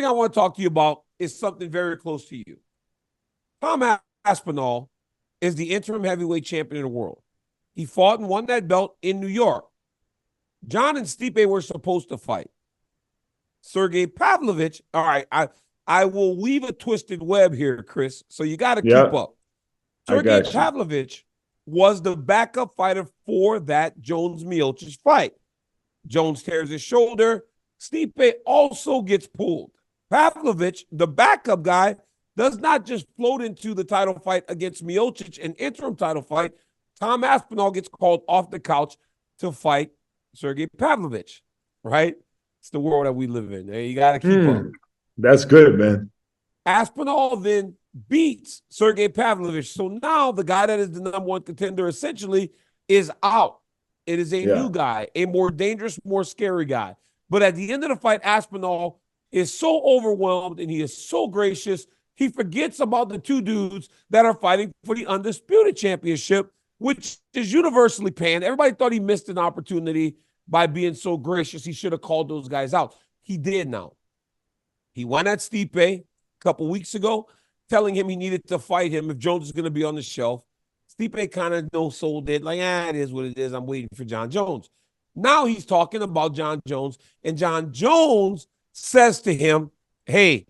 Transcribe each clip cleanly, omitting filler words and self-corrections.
thing I want to talk to you about is something very close to you. Tom Aspinall is the interim heavyweight champion of the world. He fought and won that belt in New York. Jon and Stipe were supposed to fight. Sergey Pavlovich, all right, I will weave a twisted web here, Chris, so you got to keep up. Sergey Pavlovich was the backup fighter for that Jones Miocic fight. Jones tears his shoulder. Stipe also gets pulled. Pavlovich, the backup guy, does not just float into the title fight against Miocic, an interim title fight. Tom Aspinall gets called off the couch to fight Sergey Pavlovich, right? It's the world that we live in. You got to keep up. That's good, man. Aspinall then beats Sergey Pavlovich. So now the guy that is the number one contender essentially is out. It is a new guy, a more dangerous, more scary guy. But at the end of the fight, Aspinall is so overwhelmed and he is so gracious, he forgets about the two dudes that are fighting for the Undisputed Championship, which is universally panned. Everybody thought he missed an opportunity by being so gracious. He should have called those guys out. He did now. He went at Stipe a couple weeks ago, telling him he needed to fight him if Jones is going to be on the shelf. Stipe kind of no-sold it, like, it is what it is. I'm waiting for Jon Jones. Now he's talking about Jon Jones, and Jon Jones says to him, hey,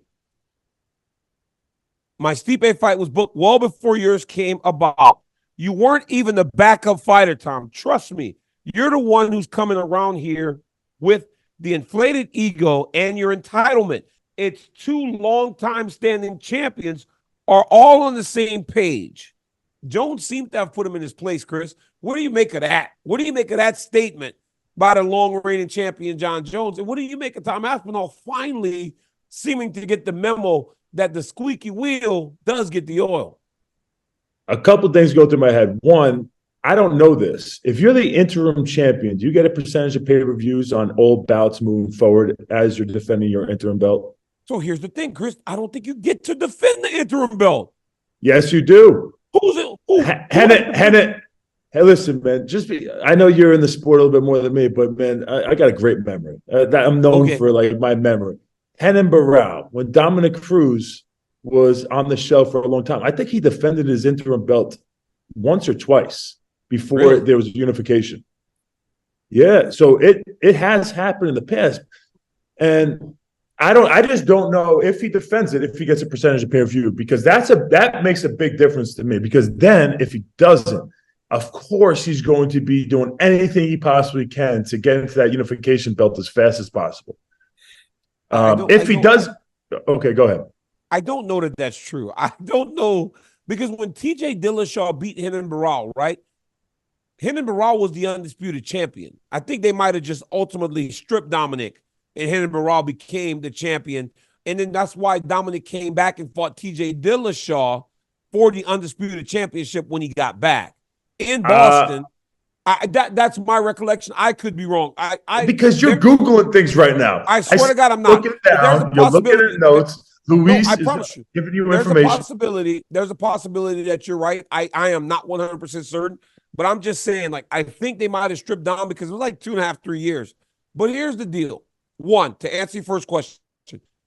my Stipe fight was booked well before yours came about. You weren't even the backup fighter, Tom. Trust me. You're the one who's coming around here with the inflated ego and your entitlement. It's two long-time standing champions are all on the same page. Jones seemed to have put him in his place, Chris. What do you make of that? What do you make of that statement by the long-reigning champion, Jon Jones? And what do you make of Tom Aspinall finally seeming to get the memo that the squeaky wheel does get the oil? A couple things go through my head. One, I don't know this. If you're the interim champion, do you get a percentage of pay-per-views on old bouts moving forward as you're defending your interim belt? So here's the thing, Chris. I don't think you get to defend the interim belt. Yes, you do. Who's it? Hennet. Hey, listen, man. I know you're in the sport a little bit more than me, but man, I got a great memory. I'm known for like my memory. Renan Barão, when Dominic Cruz was on the shelf for a long time, I think he defended his interim belt once or twice before there was unification. Yeah, so it has happened in the past, and I just don't know if he defends it, if he gets a percentage of pay-per-view, because that makes a big difference to me. Because then if he doesn't, of course he's going to be doing anything he possibly can to get into that unification belt as fast as possible. If he does, okay, go ahead. I don't know that that's true. I don't know, because when TJ Dillashaw beat Renan Barão, right? Renan Barão was the undisputed champion. I think they might have just ultimately stripped Dominic, and Renan Barão became the champion. And then that's why Dominic came back and fought TJ Dillashaw for the undisputed championship when he got back in Boston. That's my recollection. I could be wrong. Because you're Googling things right now. I swear to God, I'm not. You're looking at notes. Luis I promise you, giving you information. There's a possibility that you're right. I am not 100% certain, but I'm just saying, like, I think they might have stripped down because it was like 2.5, 3 years. But here's the deal. One, to answer your first question,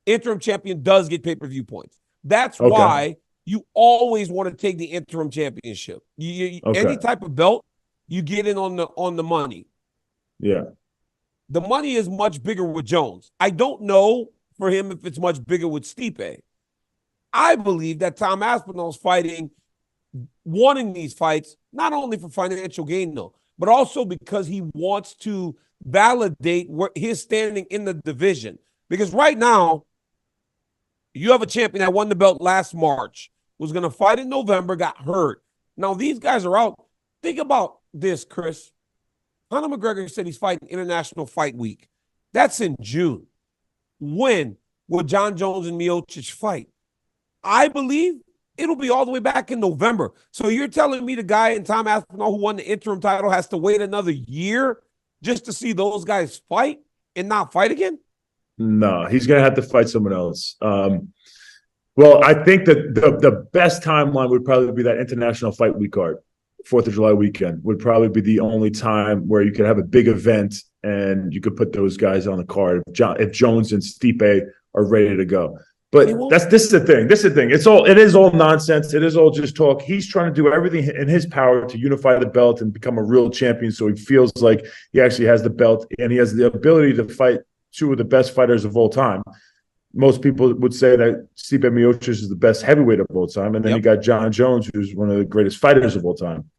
interim champion does get pay-per-view points. That's why you always want to take the interim championship. Any type of belt, you get in on the money. Yeah. The money is much bigger with Jones. I don't know for him if it's much bigger with Stipe. I believe that Tom Aspinall's wanting these fights, not only for financial gain, though, but also because he wants to validate his standing in the division. Because right now, you have a champion that won the belt last March, was going to fight in November, got hurt. Now, these guys are out. Think about this, Chris. Conor McGregor said he's fighting International Fight Week. That's in June. When will Jon Jones and Miocic fight? I believe it'll be all the way back in November. So you're telling me the guy in Tom Aspinall who won the interim title has to wait another year just to see those guys fight and not fight again? No, he's going to have to fight someone else. Well, I think that the best timeline would probably be that International Fight Week card. 4th of July weekend would probably be the only time where you could have a big event and you could put those guys on the card. If Jones and Stipe are ready to go. But this is the thing. It is all nonsense. It is all just talk. He's trying to do everything in his power to unify the belt and become a real champion. So he feels like he actually has the belt and he has the ability to fight two of the best fighters of all time. Most people would say that Stipe Miocic is the best heavyweight of all time. And then you got Jon Jones, who's one of the greatest fighters of all time.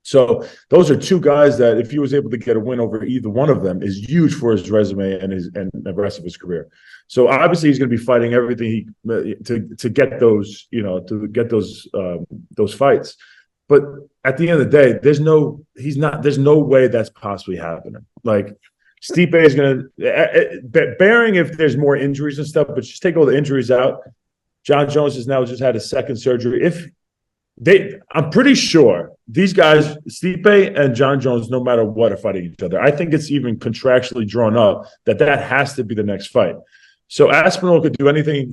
So those are two guys that if he was able to get a win over either one of them is huge for his resume and the rest of his career. So obviously he's going to be fighting everything to get those, those fights. But at the end of the day, there's no way that's possibly happening. Like Stipe is going to, bearing if there's more injuries and stuff, but just take all the injuries out. Jon Jones has now just had a second surgery. I'm pretty sure these guys, Stipe and Jon Jones, no matter what, are fighting each other. I think it's even contractually drawn up that has to be the next fight. So Aspinall could do anything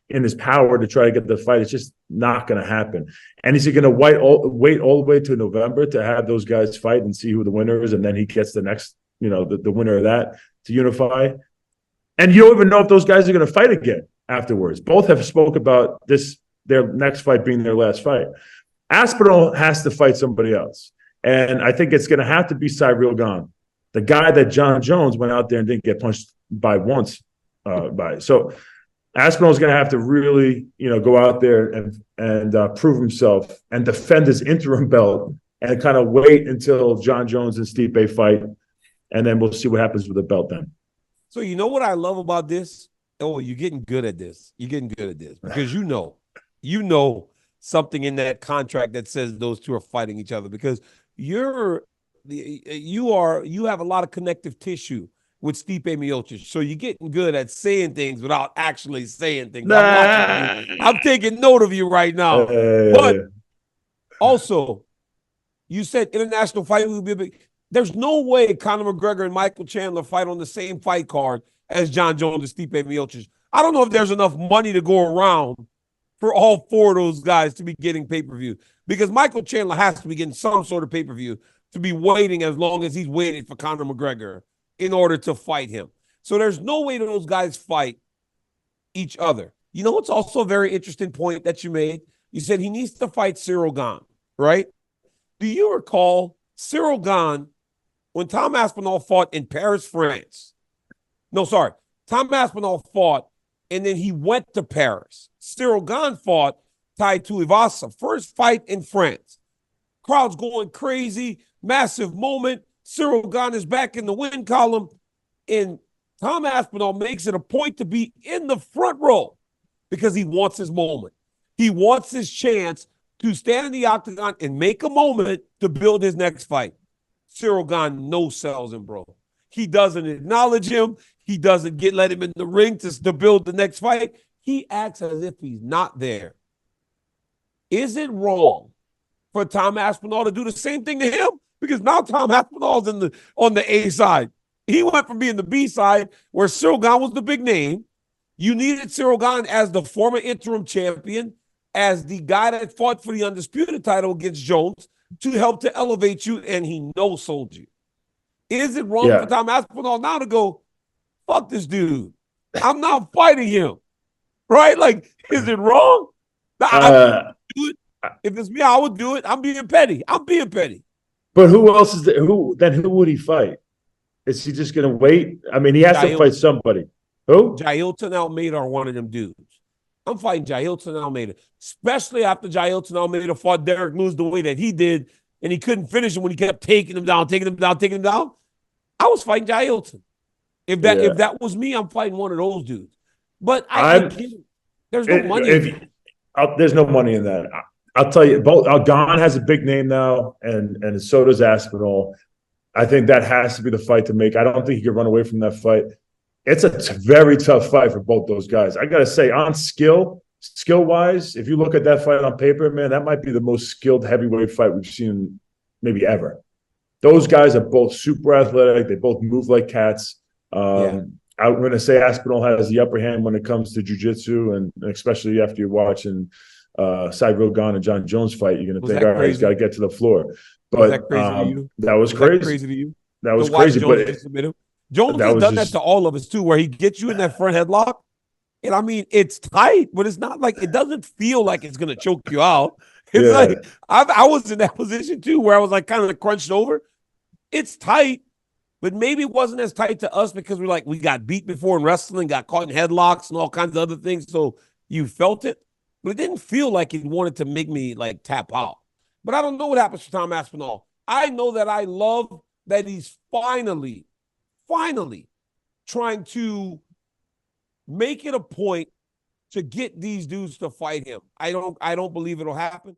in his power to try to get the fight. It's just not going to happen. And is he going to wait all the way to November to have those guys fight and see who the winner is, and then he gets the next, the winner of that to unify? And you don't even know if those guys are going to fight again afterwards. Both have spoke about their next fight being their last fight. Aspinall has to fight somebody else. And I think it's going to have to be Cyril Gane, the guy that Jon Jones went out there and didn't get punched by once. So Aspinall is going to have to really, go out there and prove himself and defend his interim belt and kind of wait until Jon Jones and Stipe fight. And then we'll see what happens with the belt then. So you know what I love about this? Oh, you're getting good at this. You're getting good at this because you know something in that contract that says those two are fighting each other because you have a lot of connective tissue with Stipe Miocic. So you're getting good at saying things without actually saying things. I'm taking note of you right now. But also, you said international fight would be big. There's no way Conor McGregor and Michael Chandler fight on the same fight card as Jon Jones and Stipe Miocic. I don't know if there's enough money to go around for all four of those guys to be getting pay-per-view because Michael Chandler has to be getting some sort of pay-per-view to be waiting as long as he's waited for Conor McGregor in order to fight him. So there's no way that those guys fight each other. You know what's also a very interesting point that you made? You said he needs to fight Cyril Gane, right? Do you recall Cyril Gane when Tom Aspinall fought in Paris, France? No, sorry. Tom Aspinall fought and then he went to Paris. Cyril Gane fought Tai Tuivasa, first fight in France. Crowd's going crazy, massive moment. Cyril Gane is back in the win column, and Tom Aspinall makes it a point to be in the front row because he wants his moment. He wants his chance to stand in the octagon and make a moment to build his next fight. Cyril Gane no-sells him, bro. He doesn't acknowledge him. He doesn't let him in the ring to build the next fight. He acts as if he's not there. Is it wrong for Tom Aspinall to do the same thing to him? Because now Tom Aspinall's on the A side. He went from being the B side, where Cyril Gane was the big name. You needed Cyril Gane as the former interim champion, as the guy that fought for the undisputed title against Jones to help to elevate you, and he no-sold you. Is it wrong for Tom Aspinall now to go, fuck this dude? I'm not fighting him. Right? Like, is it wrong? I would do it. If it's me, I would do it. I'm being petty. But who else is there? Who would he fight? Is he just going to wait? I mean, he has to fight somebody. Who? Jailton Almeida or one of them dudes. I'm fighting Jailton Almeida, especially after Jailton Almeida fought Derek Lewis the way that he did, and he couldn't finish him when he kept taking him down. I was fighting Jailton. If that was me, I'm fighting one of those dudes. But there's no money. There's no money in that. I'll tell you, both Gane has a big name now, and so does Aspinall. I think that has to be the fight to make. I don't think he can run away from that fight. It's a very tough fight for both those guys. I got to say, on skill-wise, if you look at that fight on paper, man, that might be the most skilled heavyweight fight we've seen maybe ever. Those guys are both super athletic. They both move like cats. I'm going to say Aspinall has the upper hand when it comes to jiu-jitsu, and especially after you're watching Cyril Gane and Jon Jones fight, you're going to think, all right, he's got to get to the floor. But was that crazy to you? That was crazy. Was that crazy to you? That was crazy. But Jones has done that to all of us too, where he gets you in that front headlock. And I mean, it's tight, but it's not like, it doesn't feel like it's going to choke you out. It's like, I was in that position too, where I was like kind of crunched over. It's tight, but maybe it wasn't as tight to us because we got beat before in wrestling, got caught in headlocks and all kinds of other things. So you felt it, but it didn't feel like it wanted to make me like tap out. But I don't know what happens to Tom Aspinall. I know that I love that he's finally trying to make it a point to get these dudes to fight him. I don't believe it'll happen.